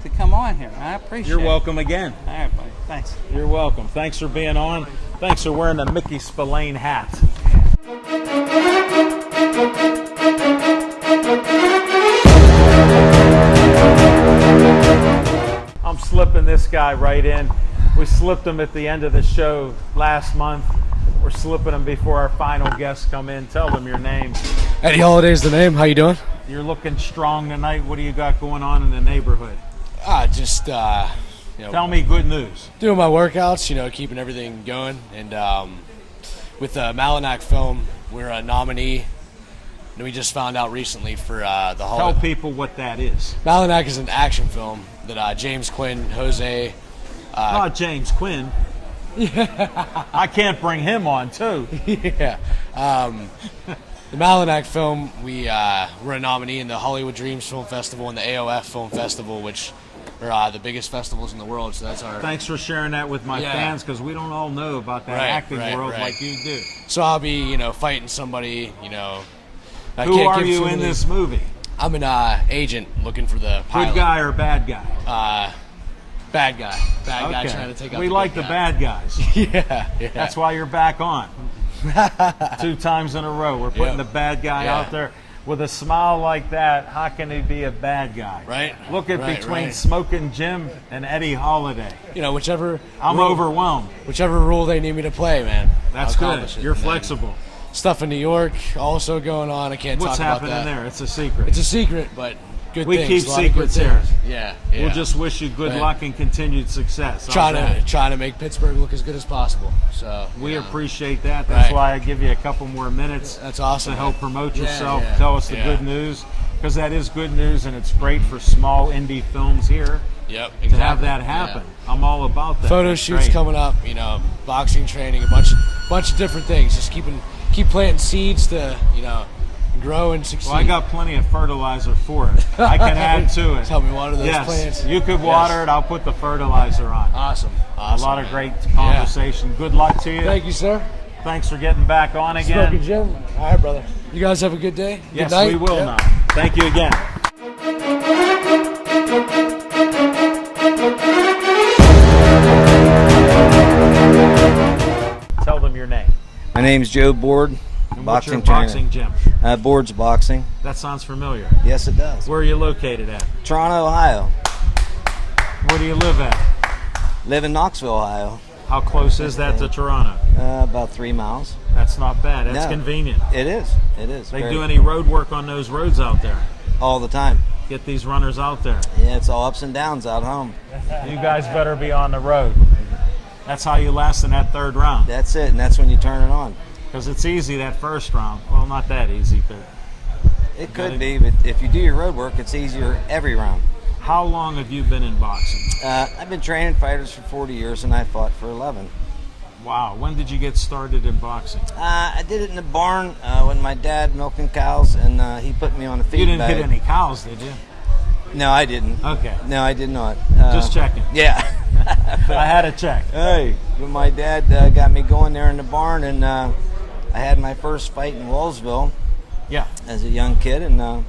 to come on here. I appreciate it. You're welcome again. All right, buddy. Thanks. You're welcome. Thanks for being on. Thanks for wearing the Mickey Spillane hat. I'm slipping this guy right in. We slipped him at the end of the show last month. We're slipping him before our final guests come in. Tell them your name. Eddie Holiday's the name. How you doing? You're looking strong tonight. What do you got going on in the neighborhood? Just tell me good news. Doing my workouts, keeping everything going. And with the Malinak film, we're a nominee. And we just found out recently for the Hall. Tell people what that is. Malinak is an action film that James Quinn, Jose. Not James Quinn. Yeah. I can't bring him on too. Yeah. The Malinak film, we're a nominee in the Hollywood Dreams Film Festival and the AOF Film Festival, which are the biggest festivals in the world. So that's our. Thanks for sharing that with my fans, because we don't all know about that acting world like you do. So I'll be, fighting somebody, Who are you in this movie? I'm an agent looking for the pilot. Good guy or bad guy? Bad guy. Bad guy trying to take out We like the bad guys. Yeah. That's why you're back on. 2 times in a row. We're putting the bad guy out there. With a smile like that, how can he be a bad guy? Right. Look at between Smoking Jim and Eddie Holiday. Whichever. I'm overwhelmed. Whichever role they need me to play, man. That's good. You're flexible. Stuff in New York also going on. I can't talk about that. What's happening there? It's a secret. It's a secret, but good we things. Keep secrets here. Yeah. We'll just wish you good luck and continued success. Trying to make Pittsburgh look as good as possible. So we appreciate that. That's why I give you a couple more minutes. That's awesome. To help promote yourself. Tell us the good news, because that is good news, and it's great for small indie films here. Yep. Exactly. To have that happen. Yeah. I'm all about that. Photo shoots coming up. Boxing training, a bunch of different things. Just keep planting seeds to grow and succeed. Well, I got plenty of fertilizer for it. I can add to it. Help me water those plants. You could water it. I'll put the fertilizer on. Awesome. A lot of great conversation. Good luck to you. Thank you, sir. Thanks for getting back on again. Smoking Jim. All right, brother. You guys have a good day. Yes, good night. we will now. Thank you again. Tell them your name. My name's Joe Board. What's your boxing gym? Board's Boxing. That sounds familiar. Yes, it does. Where are you located at? Toronto, Ohio. Where do you live at? Live in Knoxville, Ohio. How close is that to Toronto? About 3 miles. That's not bad. That's convenient. It is. It is. They do any road work on those roads out there? All the time. Get these runners out there. Yeah, it's all ups and downs out home. You guys better be on the road. That's how you last in that third round. That's it, and that's when you turn it on. Because it's easy that first round. Well, not that easy, but It could be, but if you do your road work, it's easier every round. how long have you been in boxing? I've been training fighters for 40 years, and I fought for 11. Wow. When did you get started in boxing? I did it in the barn when my dad milking cows, and he put me on a feed You didn't bag. hit any cows, did you? No, I didn't. Okay. No, I did not. Just checking. Yeah. I had to check. Hey, but my dad got me going there in the barn, and I had my first fight in Wallsville Yeah. as a young kid, and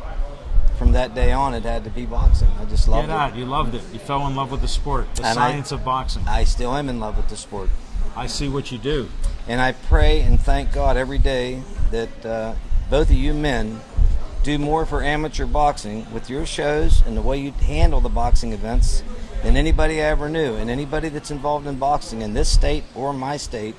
from that day on, it had to be boxing. I just loved Get out. You loved it. You fell in love with the sport, the And science of boxing. I still am in love with the sport. I see what you do. And I pray and thank God every day that both of you men do more for amateur boxing with your shows and the way you handle the boxing events than anybody I ever knew. And anybody that's involved in boxing in this state or my state,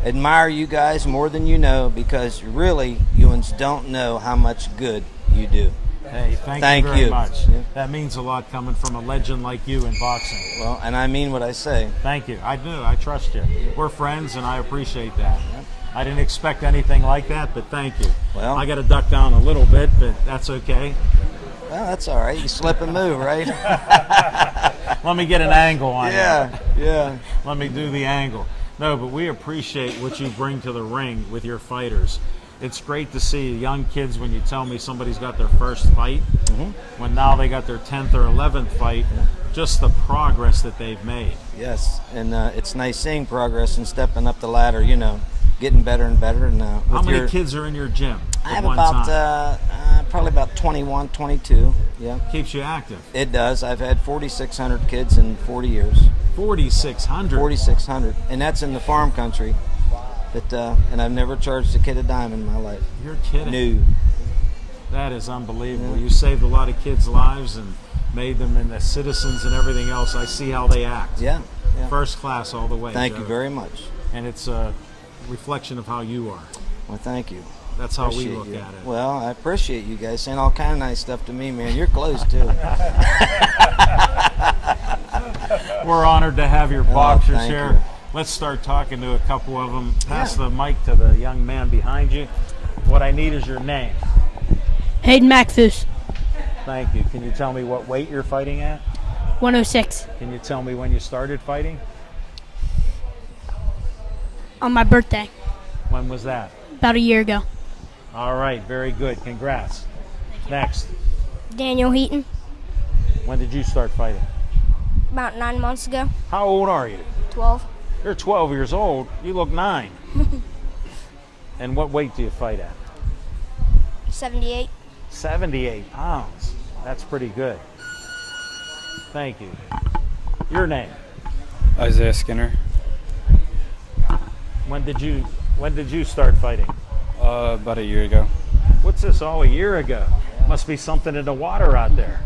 admire you guys more than you know, because really, you ones don't know how much good you do. Hey, thank you very much. Yeah. That means a lot coming from a legend like you in boxing. Well, and I mean what I say. Thank you. I do. I trust you. We're friends, and I appreciate that. I didn't expect anything like that, but thank you. Well- I got to duck down a little bit, but that's okay. Well, that's all right. You slip and move, right? Let me get an angle on you. Yeah. Let me do the angle. No, but we appreciate what you bring to the ring with your fighters. It's great to see young kids when you tell me somebody's got their first fight, when now they got their 10th or 11th fight, just the progress that they've made. Yes, and it's nice seeing progress and stepping up the ladder, you know, getting better and better. And How many kids are in your gym I at have one about time? probably about 21, 22. Yeah, Keeps you active. it does. I've had 4,600 kids in 40 years. 4,600. 4,600, and that's in the farm country. But and I've never charged a kid a dime in my life. You're kidding. No. That is unbelievable. You saved a lot of kids' lives and made them into citizens and everything else. I see how they act. Yeah. First class all the way. Thank Joe. you very much. And it's a reflection of how you are. Well, thank you. That's how we Appreciate look you. at it. Well, I appreciate you guys saying all kind of nice stuff to me, man. You're close too. We're honored to have your boxers thank here. you. Let's start talking to a couple of them. Pass the mic to the young man behind you. What I need is your name. Hayden Maxus, Thank you. Can you tell me what weight you're fighting at? 106. Can you tell me when you started fighting? On my birthday, When was that? about a year ago. All right, very good. Congrats. Next. Daniel Heaton, When did you start fighting? about 9 months ago. How old are you? 12. You're 12 years old. You look 9. And what weight do you fight at? 78. 78 pounds. That's pretty good. Thank you. Your name? Isaiah Skinner. When did you start fighting? About a year ago. What's this? All a year ago. Must be something in the water out there.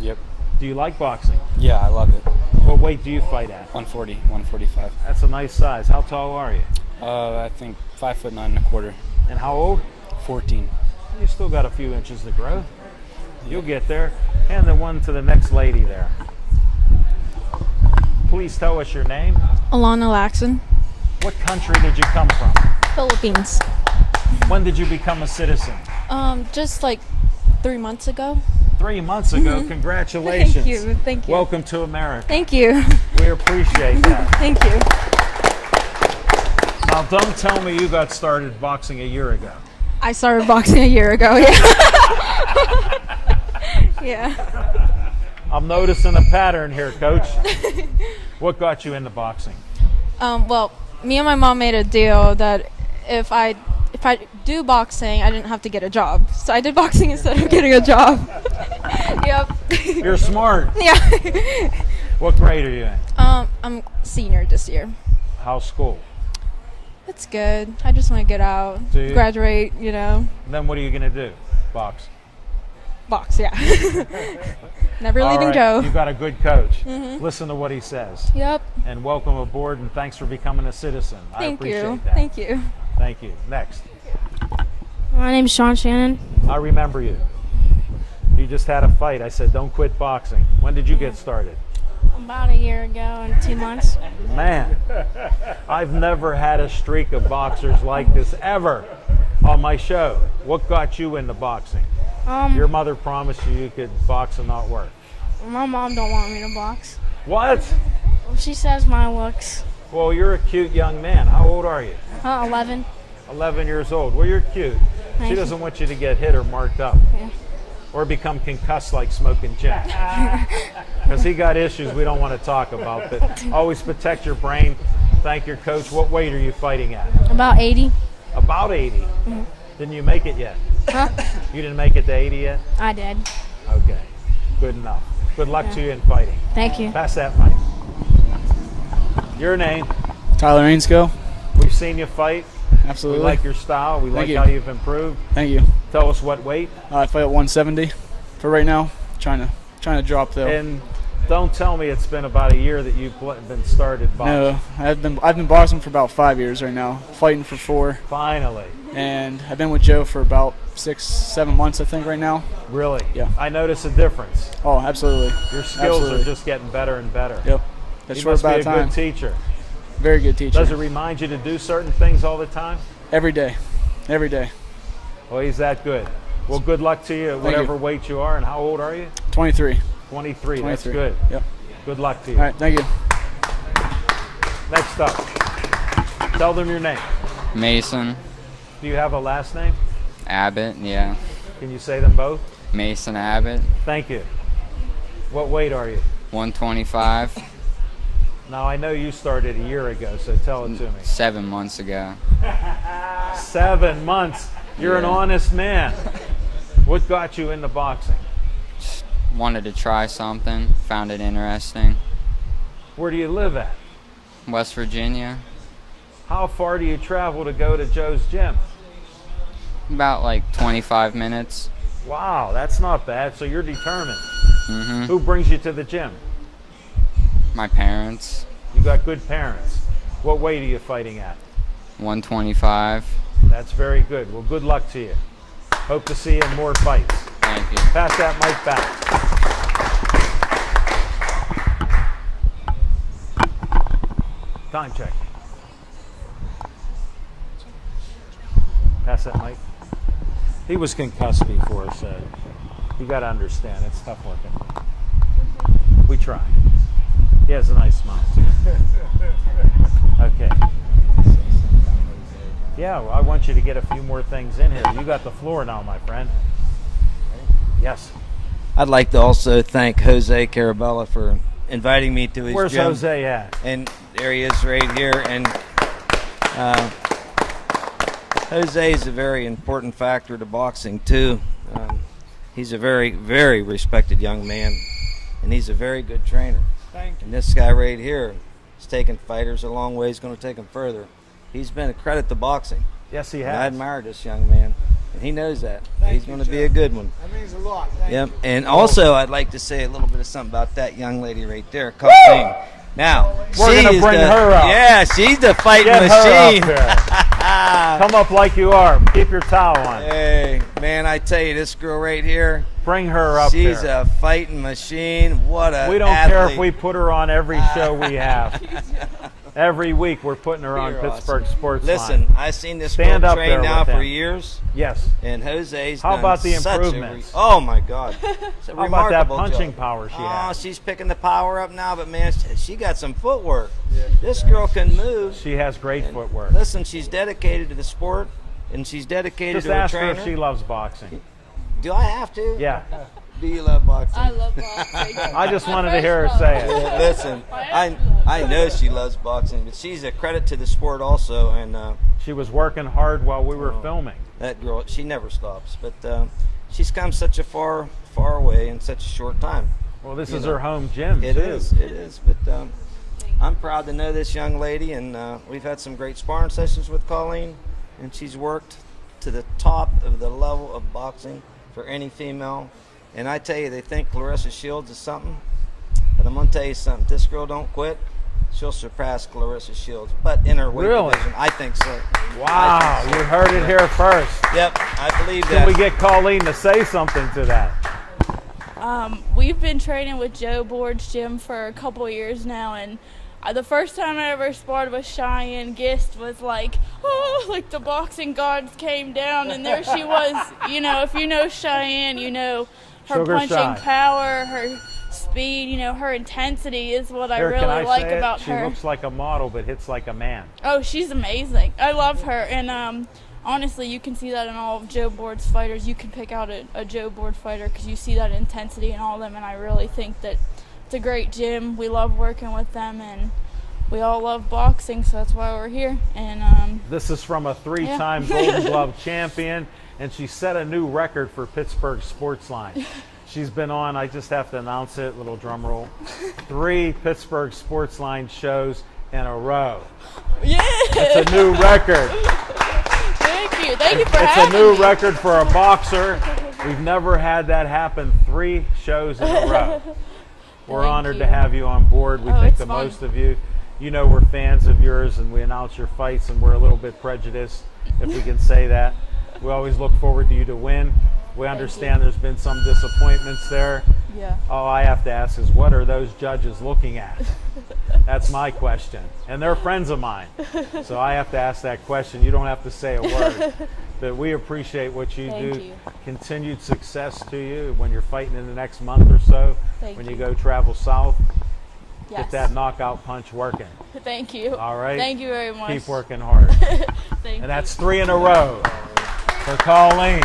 Yep. Do you like boxing? Yeah, I love it. What weight do you fight at? 140, 145. That's a nice size. How tall are you? I think 5'9.25". And how old? 14. You still got a few inches to grow. You'll get there. Hand the one to the next lady there. Please tell us your name. Alana Laxon, What country did you come from? Philippines. When did you become a citizen? Just like 3 months ago. 3 months ago. Congratulations. Thank you. Welcome to America. Thank you. We appreciate that. Thank you. Now, don't tell me you got started boxing a year ago. I started boxing a year ago, yeah. Yeah. I'm noticing a pattern here, Coach. What got you into boxing? Well, me and my mom made a deal that if I do boxing, I didn't have to get a job. So I did boxing instead of getting a job. Yep. You're smart. Yeah. What grade are you in? I'm senior this year. How's school? It's good. I just want to get out, Do you? graduate, you know. Then what are you going to do? Box. Box, yeah. Never All leaving right. Joe. You got a good coach. Listen to what he says. Yep. And welcome aboard, and thanks for becoming a citizen. I Thank appreciate you. that. Thank you. Thank you. Next. My name's Sean Shannon. I remember you. You just had a fight. I said, don't quit boxing. When did you get started? About a year ago and 2 months. Man, I've never had a streak of boxers like this ever on my show. What got you into boxing? Your mother promised you could box and not work. My mom don't want me to box. What? She says my looks. Well, you're a cute young man. How old are you? 11. 11 years old. Well, you're cute. Thank She you. doesn't want you to get hit or marked up. Yeah. Or become concussed like Smoking Jim. Because he got issues we don't want to talk about. But always protect your brain. Thank your coach. What weight are you fighting at? About 80. About 80. Didn't you make it yet? Huh? You didn't make it to 80 yet? I did. Okay. Good enough. Good luck to you in fighting. Thank you. Pass that mic. Your name? Tyler Ainsco. We've seen you fight. Absolutely. We like your style. We like you. how you've improved. Thank you. Tell us what weight. I fight at 170 for right now. Trying to drop though. And don't tell me it's been about a year that you've been started boxing. No, I've been boxing for about 5 years right now. Fighting for 4. Finally. And I've been with Joe for about 6-7 months, I think, right now. Really? Yeah. I notice a difference. Oh, absolutely. Your skills Absolutely. are just getting better and better. Yep. That's You short must be about a time. good teacher. Very good teacher. Does it remind you to do certain things all the time? Every day. Every day. Well, he's that good. Well, good luck to you at whatever you. weight you are. And how old are you? 23. 23. That's 23. good. Yep. Good luck to you. All right. Thank you. Next up. Tell them your name. Mason Do you have a last name? Abbott, yeah. Can you say them both? Mason Abbott, Thank you. What weight are you? 125, Now, I know you started a year ago, so tell it to me. 7 months ago. 7 months. You're an Yeah. honest man. What got you into boxing? Wanted to try something, found it interesting. Where do you live at? West Virginia, How far do you travel to go to Joe's gym? about like 25 minutes. Wow, that's not bad. So you're determined. hmm Who brings you to the gym? My parents, You got good parents. What weight are you fighting at? 125. That's very good. Well, good luck to you. Hope to see you in more fights. Thank you. Pass that mic back. Time check. Pass that mic. He was concussed before, so you got to understand. It's tough working. We try. He has a nice smile, too. Okay. Yeah, well, I want you to get a few more things in here. You got the floor now, my friend. Yes. I'd like to also thank Jose Carabella for inviting me to his Where's gym. Jose at? And there he is right here. And Jose is a very important factor to boxing, too. He's a very, very respected young man, and he's a very good trainer. Thank you. And this guy right here is taking fighters a long way. He's going to take them further. He's been a credit to boxing. Yes, he And I has. admire this young man, and he knows that. Thank He's you, going to be Joe. a good one. That means a lot. Thank Yep. you. And also, I'd like to say a little bit of something about that young lady right there, Colleen. Now, We're she gonna is bring the- her up. Yeah, she's the fighting Get machine. her up here. Come up like you are. Keep your towel on. Hey, man, I tell you, this girl right here, Bring her up she's here. a fighting machine. What a We don't athlete. care if we put her on every show we have. Every week we're putting her on You're Pittsburgh awesome. Sportsline. Listen, I've seen this Stand girl up train there now with for him. years, Yes. and Jose's How done about the such a improvements? oh my God! It's a How about that remarkable punching job. power she Oh, has? she's picking the power up now, but man, she got some footwork. This girl can move. She has great footwork. Listen, she's dedicated to the sport, and she's dedicated Just to her ask her trainer. if she loves boxing. Do I have to? Yeah. Do you love boxing? I love boxing. I just wanted to hear her say it. Yeah, listen, I know she loves boxing, but she's a credit to the sport also, and She was working hard while we were filming. that girl, she never stops. But she's come such a far way in such a short time. Well, this You is know, her home gym, It too. is. But I'm proud to know this young lady, and we've had some great sparring sessions with Colleen, and she's worked to the top of the level of boxing for any female. And I tell you, they think Clarissa Shields is something, but I'm going to tell you something. This girl don't quit. She'll surpass Clarissa Shields, but in her weight Really? division, I think so. Wow, I think so. you heard it here first. Yep, I believe Can that. we get Colleen to say something to that? We've been training with Joe Board's gym for a couple years now, and the first time I ever sparred with Cheyenne, Gist was like, oh, like the boxing gods came down, and there she was. You know, if you know Cheyenne, you know her Sugar punching Shy. power, her speed, you know, her intensity is what I Here, can really like say it? about She her. looks like a model, but hits like a man. Oh, she's amazing. I love her, and honestly, you can see that in all of Joe Board's fighters. You can pick out a Joe Board fighter because you see that intensity in all of them, and I really think that it's a great gym. We love working with them, and we all love boxing, so that's why we're here. And This is from a 3-time Golden Glove champion, and she set a new record for Pittsburgh Sportsline. She's been on, I just have to announce it, little drum roll, 3 Pittsburgh Sportsline shows in a row. Yeah! It's a new record. Thank you. Thank you for It's having a new me. record for a boxer. We've never had that happen 3 shows in a row. We're Thank honored you. to have you on board. We Oh, think it's the fun. most of you. You know we're fans of yours, and we announce your fights, and we're a little bit prejudiced, if we can say that. We always look forward to you to win. We understand there's been some disappointments there. Yeah. All I have to ask is, what are those judges looking at? That's my question. And they're friends of mine. So I have to ask that question. You don't have to say a word. But we appreciate what you Thank do. you. Continued success to you when you're fighting in the next month or so. Thank when you. you go travel south. Yes. Get that knockout punch working. Thank you. All right? Thank you very much. Keep working hard. Thank And that's 3 in a row for Colleen.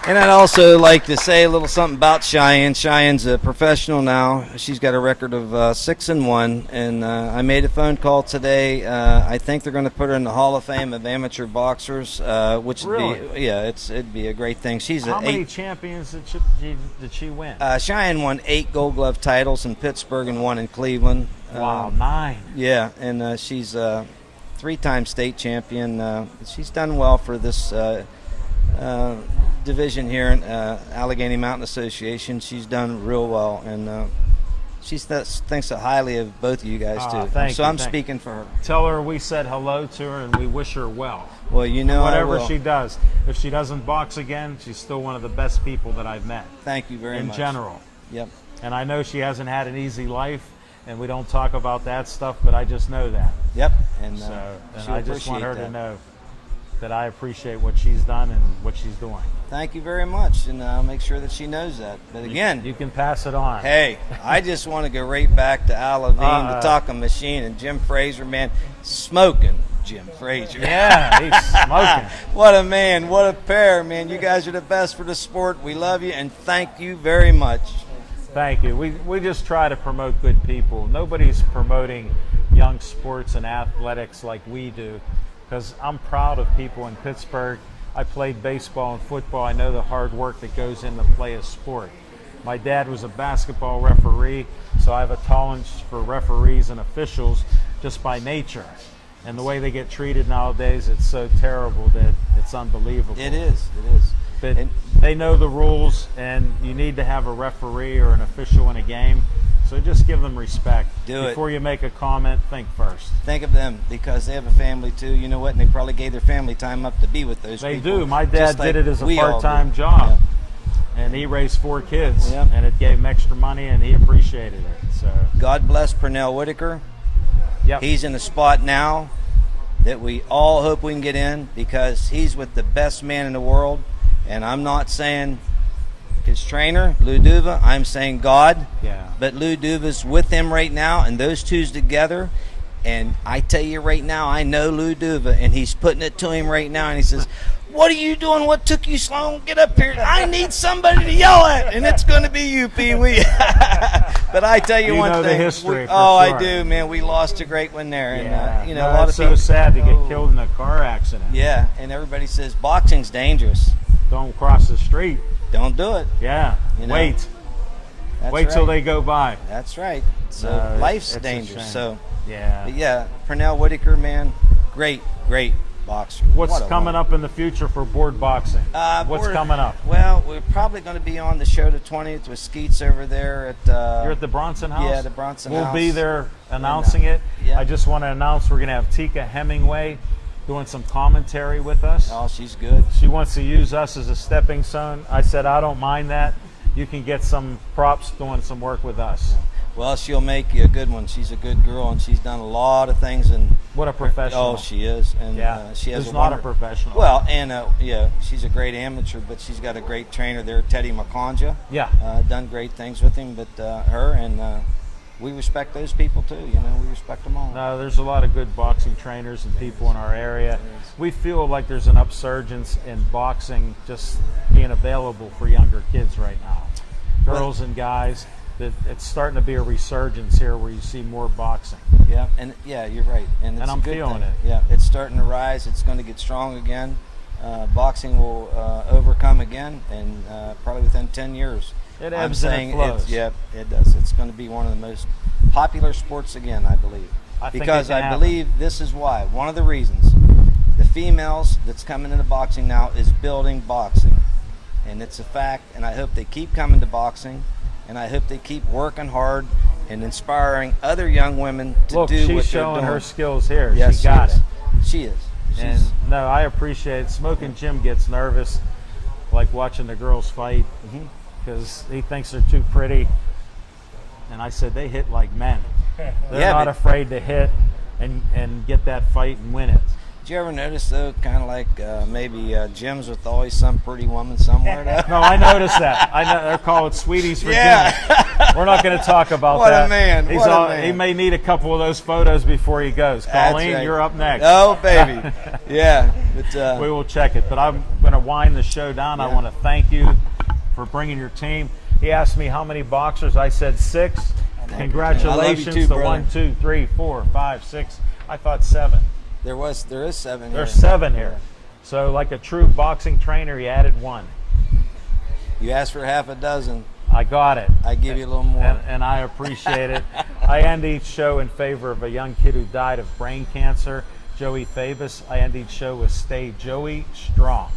And I'd also like to say a little something about Cheyenne. Cheyenne's a professional now. She's got a record of 6-1, and I made a phone call today. I think they're going to put her in the Hall of Fame of amateur boxers, which would Really? be it'd be a great thing. She's How an many 8. champions did she win? Cheyenne won 8 Gold Glove titles in Pittsburgh and 1 in Cleveland. Wow, 9. Yeah, and she's a 3-time state champion. She's done well for this division here in Allegheny Mountain Association. She's done real well, and she thinks highly of both of you guys too. Thank So you, I'm thank speaking you. for her. Tell her we said hello to her and we wish her well. Well, you know, I whatever will. she does. If she doesn't box again, she's still one of the best people that I've met. Thank you very much. In general. Yep. And I know she hasn't had an easy life, and we don't talk about that stuff, but I just know that. Yep. And And I just want her that. to know that I appreciate what she's done and what she's doing. Thank you very much, and I'll make sure that she knows that. But again, you can pass it on. Hey, I just want to go right back to Al Levine, the talking machine, and Jim Frazier, man, smoking Jim Frazier. Yeah, he's smoking. What a man, what a pair, man. You guys are the best for the sport. We love you, and thank you very much. Thank you. We just try to promote good people. Nobody's promoting young sports and athletics like we do, because I'm proud of people in Pittsburgh. I played baseball and football. I know the hard work that goes into play a sport. My dad was a basketball referee, so I have a tolerance for referees and officials just by nature. And the way they get treated nowadays, it's so terrible that it's unbelievable. It is. It is. But they know the rules, and you need to have a referee or an official in a game. So just give them respect. Before you make a comment, think first. Think of them, because they have a family too. You know what? And they probably gave their family time up to be with those They people. do. My dad just like did it as a we all part-time do. job. And he raised 4 kids, and it gave him extra money, and he appreciated it. So God bless Pernell Whitaker. Yep. He's in a spot now that we all hope we can get in, because he's with the best man in the world. And I'm not saying his trainer, Lou Duva, I'm saying God. Yeah. But Lou Duva's with him right now, and those two's together. And I tell you right now, I know Lou Duva, and he's putting it to him right now, and he says, "What are you doing? What took you so long? Get up here. I need somebody to yell at, and it's going to be you, Pee Wee." But I tell you, You one know the thing. history for I sure. do, man. We lost a great one there, yeah. and a lot it's of so people. sad to get killed in a car accident. Yeah, and everybody says boxing's dangerous. Don't cross the street. Don't do it. Yeah. You know? Wait. That's Wait till right. they go by. That's right. So No, life's it's a dangerous. shame. So yeah. But yeah, Pernell Whitaker, man, great boxer. What's What a coming up in the future for board boxing? What's we're- coming up? Well, we're probably going to be on the show the 20th with Skeets over there at. You're at the Bronson House? Yeah, the Bronson House. We'll be there announcing it. yeah. I just want to announce we're going to have Tika Hemingway doing some commentary with us. Oh, she's good. She wants to use us as a stepping stone. I said I don't mind that. you can get some props doing some work with us. Well, she'll make you a good one. She's a good girl, and she's done a lot of things. And what a professional! Oh, she is, and she has who's not a professional. Well, and she's a great amateur, but she's got a great trainer there, Teddy McConja. Yeah, done great things with him. But her and we respect those people too. You know, we respect them all. No, there's a lot of good boxing trainers and people in our area. We feel like there's an upsurgence in boxing just being available for younger kids right now, girls and guys. That it's starting to be a resurgence here where you see more boxing. Yeah, and you're right, and it's I'm a good feeling thing. it. Yeah, it's starting to rise. It's going to get strong again. Boxing will overcome again, and probably within 10 years. It ebbs and it flows. It does. It's going to be one of the most popular sports again, I believe. Because I believe this is why. One of the reasons the females that's coming into boxing now is building boxing, and it's a fact. And I hope they keep coming to boxing. And I hope they keep working hard and inspiring other young women to do what they're doing. She's showing her skills here. Yes, she got it. She is. And no, I appreciate it. Smoking Jim gets nervous, like watching the girls fight, because he thinks they're too pretty. And I said, they hit like men. They're not afraid to hit and get that fight and win it. Did you ever notice, though, kind of like maybe gyms with always some pretty woman somewhere? No, I noticed that. I know they're called sweeties for Jimmy. We're not going to talk about what that. A man. What a man. He may need a couple of those photos before he goes. Colleen, right. You're up next. Oh, baby. Yeah. But, we will check it. But I'm going to wind the show down. Yeah. I want to thank you for bringing your team. He asked me how many boxers. I said 6. Congratulations too, to brother. 1, 2, 3, 4, 5, 6. I thought 7. There is 7 here. There's 7 here. So like a true boxing trainer, he added 1. You asked for half a dozen. I got it. I give you a little more. And I appreciate it. I end each show in favor of a young kid who died of brain cancer, Joey Fabus. I end each show with Stay Joey Strong.